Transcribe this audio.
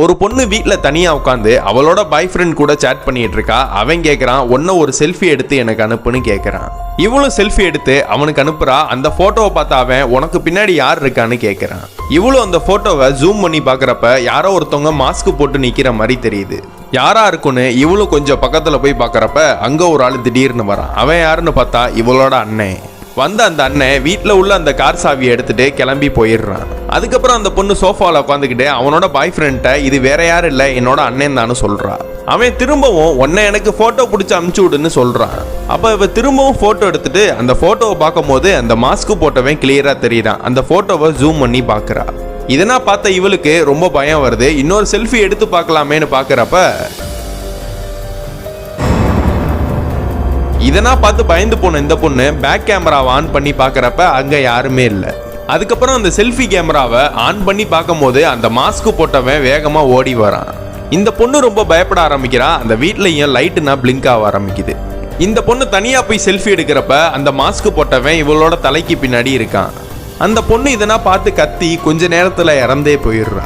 ஒரு பொண்ணு வீட்ல தனியா உட்காந்து அவளோட பாய் ஃப்ரெண்ட் கூட சேட் பண்ணிட்டு இருக்கா. அவன் கேட்கறான், ஒன்ன ஒரு செல்ஃபி எடுத்து எனக்கு அனுப்புன்னு கேட்கறான். இவளும் செல்ஃபி எடுத்து அவனுக்கு அனுப்புறா. அந்த போட்டோவை பார்த்து அவன் உனக்கு பின்னாடி யார் இருக்கான்னு கேட்கறான். இவளும் அந்த போட்டோவை ஜூம் பண்ணி பாக்குறப்ப யாரோ ஒருத்தவங்க மாஸ்க் போட்டு நிக்கிற மாதிரி தெரியுது. யாரா இருக்குன்னு இவளும் கொஞ்சம் பக்கத்துல போய் பாக்குறப்ப அங்க ஒரு ஆள் திடீர்னு வரான். அவன் யாருன்னு பார்த்தா இவளோட அண்ணன். வந்த அந்த அண்ணன் வீட்டில் உள்ள அந்த கார் சாவியை எடுத்துட்டு கிளம்பி போயிடுறான். அதுக்கப்புறம் அந்த பொண்ணு சோஃபாவில் உட்காந்துக்கிட்டு அவனோட பாய் ஃப்ரெண்ட்ட இது வேற யாரும் இல்லை என்னோட அண்ணன் தானு சொல்றான். அவன் திரும்பவும் உன்னை எனக்கு போட்டோ பிடிச்சி அமுச்சு விடுன்னு சொல்றான். அப்ப இவ திரும்பவும் போட்டோ எடுத்துட்டு அந்த போட்டோவை பார்க்கும் போது அந்த மாஸ்க் போட்டவன் கிளியரா தெரியுறான். அந்த போட்டோவை ஜூம் பண்ணி பாக்குறா. இதனா பார்த்த இவளுக்கு ரொம்ப பயம் வருது. இன்னொரு செல்ஃபி எடுத்து பார்க்கலாமேன்னு பாக்குறப்ப இதெல்லாம் பார்த்து பயந்து போன இந்த பொண்ணு பேக் கேமராவை ஆன் பண்ணி பார்க்கறப்ப அங்க யாருமே இல்லை. அதுக்கப்புறம் அந்த செல்ஃபி கேமராவை ஆன் பண்ணி பார்க்கும் போது அந்த மாஸ்க் போட்டவன் வேகமா ஓடி வரான். இந்த பொண்ணு ரொம்ப பயப்பட ஆரம்பிக்கிறா. அந்த வீட்லயும் லைட்டுனா பிளிங்க் ஆக ஆரம்பிக்குது. இந்த பொண்ணு தனியா போய் செல்ஃபி எடுக்கிறப்ப அந்த மாஸ்க் போட்டவன் இவளோட தலைக்கு பின்னாடி இருக்கான். அந்த பொண்ணு இதனா பார்த்து கத்தி கொஞ்ச நேரத்துல இறந்தே போயிடுறா.